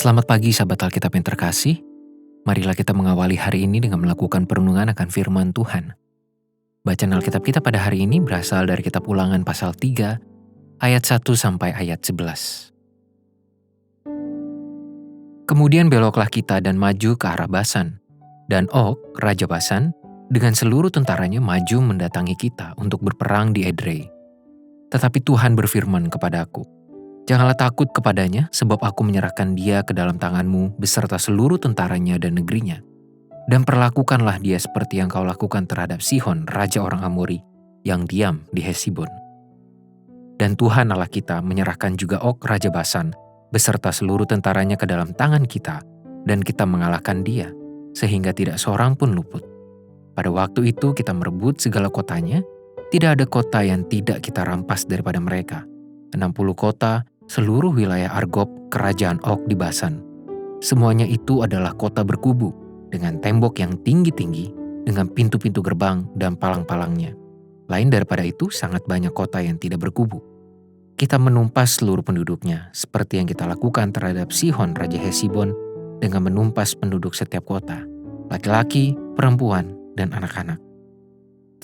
Selamat pagi sahabat Alkitab yang terkasih. Marilah kita mengawali hari ini dengan melakukan perenungan akan firman Tuhan. Bacaan Alkitab kita pada hari ini berasal dari kitab Ulangan pasal 3 ayat 1 sampai ayat 11. Kemudian beloklah kita dan maju ke arah Basan. Dan Og, Raja Basan, dengan seluruh tentaranya maju mendatangi kita untuk berperang di Edrei. Tetapi Tuhan berfirman kepadaku, "Janganlah takut kepadanya, sebab aku menyerahkan dia ke dalam tanganmu beserta seluruh tentaranya dan negerinya. Dan perlakukanlah dia seperti yang kau lakukan terhadap Sihon, Raja orang Amori, yang diam di Hesibon." Dan Tuhan Allah kita menyerahkan juga Og, Raja Basan, beserta seluruh tentaranya ke dalam tangan kita, dan kita mengalahkan dia, sehingga tidak seorang pun luput. Pada waktu itu kita merebut segala kotanya, tidak ada kota yang tidak kita rampas daripada mereka. 60 kota, seluruh wilayah Argob, kerajaan Og di Basan. Semuanya itu adalah kota berkubu, dengan tembok yang tinggi-tinggi, dengan pintu-pintu gerbang dan palang-palangnya. Lain daripada itu, sangat banyak kota yang tidak berkubu. Kita menumpas seluruh penduduknya, seperti yang kita lakukan terhadap Sihon, Raja Hesibon, dengan menumpas penduduk setiap kota, laki-laki, perempuan, dan anak-anak.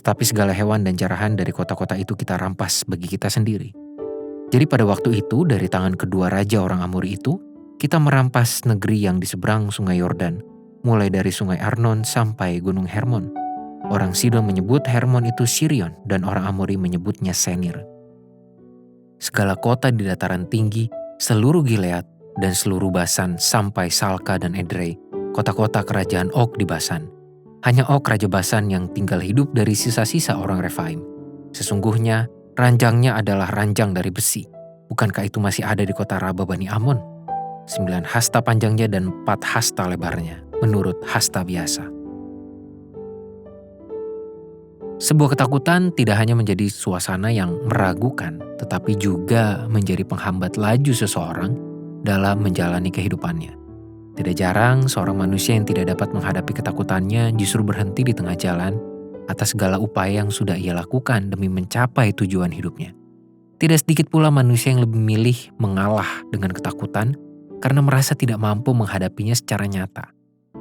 Tetapi segala hewan dan jarahan dari kota-kota itu kita rampas bagi kita sendiri. Jadi pada waktu itu, dari tangan kedua raja orang Amori itu, kita merampas negeri yang di seberang sungai Yordan, mulai dari sungai Arnon sampai gunung Hermon. Orang Sidon menyebut Hermon itu Sirion, dan orang Amori menyebutnya Senir. Segala kota di dataran tinggi, seluruh Gilead, dan seluruh Basan sampai Salka dan Edrei, kota-kota kerajaan Og di Basan. Hanya Og, Raja Basan, yang tinggal hidup dari sisa-sisa orang Refaim. Sesungguhnya, ranjangnya adalah ranjang dari besi. Bukankah itu masih ada di kota Raba Bani Amon? 9 hasta panjangnya dan 4 hasta lebarnya, menurut hasta biasa. Sebuah ketakutan tidak hanya menjadi suasana yang meragukan, tetapi juga menjadi penghambat laju seseorang dalam menjalani kehidupannya. Tidak jarang seorang manusia yang tidak dapat menghadapi ketakutannya justru berhenti di tengah jalan atas segala upaya yang sudah ia lakukan demi mencapai tujuan hidupnya. Tidak sedikit pula manusia yang lebih memilih mengalah dengan ketakutan karena merasa tidak mampu menghadapinya secara nyata.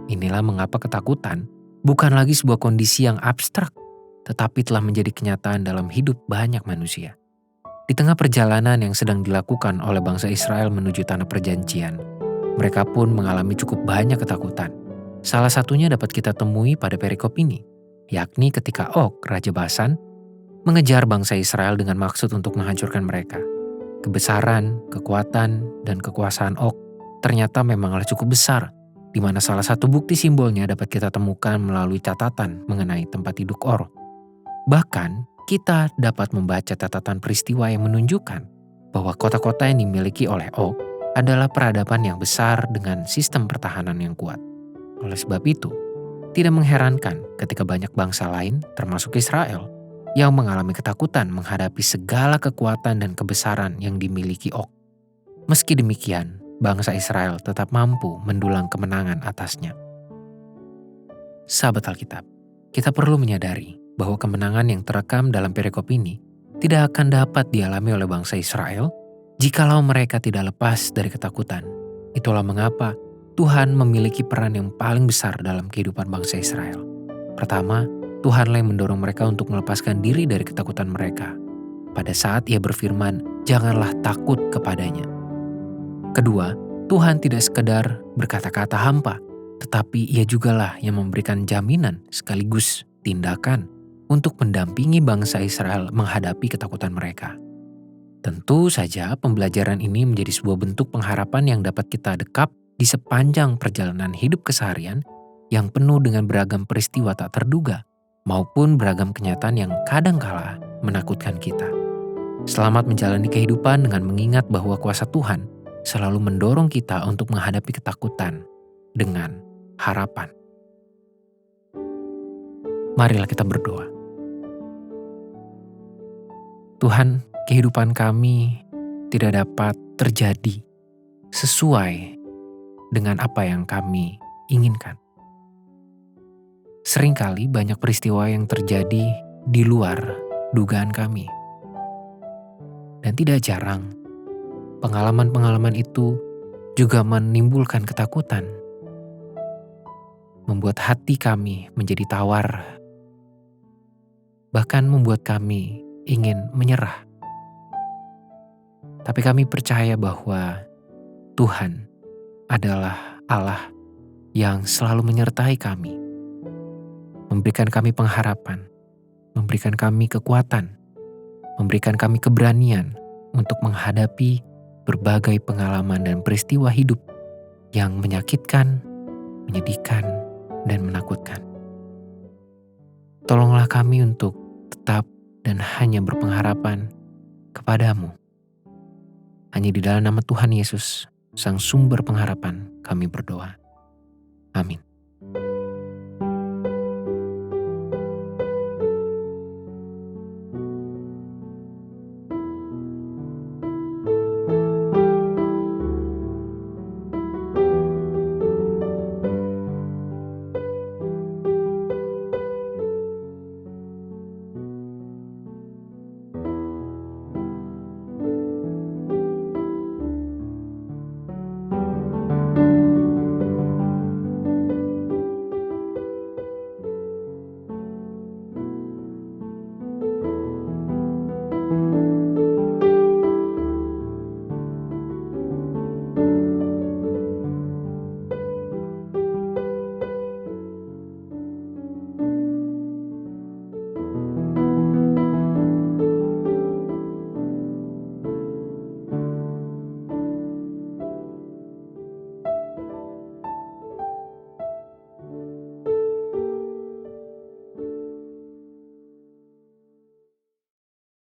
Inilah mengapa ketakutan bukan lagi sebuah kondisi yang abstrak, tetapi telah menjadi kenyataan dalam hidup banyak manusia. Di tengah perjalanan yang sedang dilakukan oleh bangsa Israel menuju tanah perjanjian, mereka pun mengalami cukup banyak ketakutan. Salah satunya dapat kita temui pada perikop ini, yakni ketika Og, Raja Basan, mengejar bangsa Israel dengan maksud untuk menghancurkan mereka. Kebesaran, kekuatan, dan kekuasaan Og ternyata memanglah cukup besar, di mana salah satu bukti simbolnya dapat kita temukan melalui catatan mengenai tempat duduk Or. Bahkan, kita dapat membaca catatan peristiwa yang menunjukkan bahwa kota-kota yang dimiliki oleh Og adalah peradaban yang besar dengan sistem pertahanan yang kuat. Oleh sebab itu, tidak mengherankan ketika banyak bangsa lain, termasuk Israel, yang mengalami ketakutan menghadapi segala kekuatan dan kebesaran yang dimiliki Og. Meski demikian, bangsa Israel tetap mampu mendulang kemenangan atasnya. Sahabat Alkitab, kita perlu menyadari bahwa kemenangan yang terekam dalam perikop ini tidak akan dapat dialami oleh bangsa Israel jikalau mereka tidak lepas dari ketakutan. Itulah mengapa Tuhan memiliki peran yang paling besar dalam kehidupan bangsa Israel. Pertama, Tuhanlah yang mendorong mereka untuk melepaskan diri dari ketakutan mereka. Pada saat Ia berfirman, "Janganlah takut kepadanya." Kedua, Tuhan tidak sekedar berkata-kata hampa, tetapi Ia jugalah yang memberikan jaminan sekaligus tindakan untuk mendampingi bangsa Israel menghadapi ketakutan mereka. Tentu saja pembelajaran ini menjadi sebuah bentuk pengharapan yang dapat kita dekap di sepanjang perjalanan hidup keseharian yang penuh dengan beragam peristiwa tak terduga maupun beragam kenyataan yang kadangkala menakutkan kita. Selamat menjalani kehidupan dengan mengingat bahwa kuasa Tuhan selalu mendorong kita untuk menghadapi ketakutan dengan harapan. Marilah kita berdoa. Tuhan, kehidupan kami tidak dapat terjadi sesuai dengan apa yang kami inginkan. Seringkali banyak peristiwa yang terjadi di luar dugaan kami. Dan tidak jarang pengalaman-pengalaman itu juga menimbulkan ketakutan, membuat hati kami menjadi tawar, bahkan membuat kami ingin menyerah. Tapi kami percaya bahwa Tuhan adalah Allah yang selalu menyertai kami, memberikan kami pengharapan, memberikan kami kekuatan, memberikan kami keberanian untuk menghadapi berbagai pengalaman dan peristiwa hidup yang menyakitkan, menyedihkan, dan menakutkan. Tolonglah kami untuk tetap dan hanya berpengharapan kepadamu. Hanya di dalam nama Tuhan Yesus, Sang Sumber Pengharapan, kami berdoa. Amin.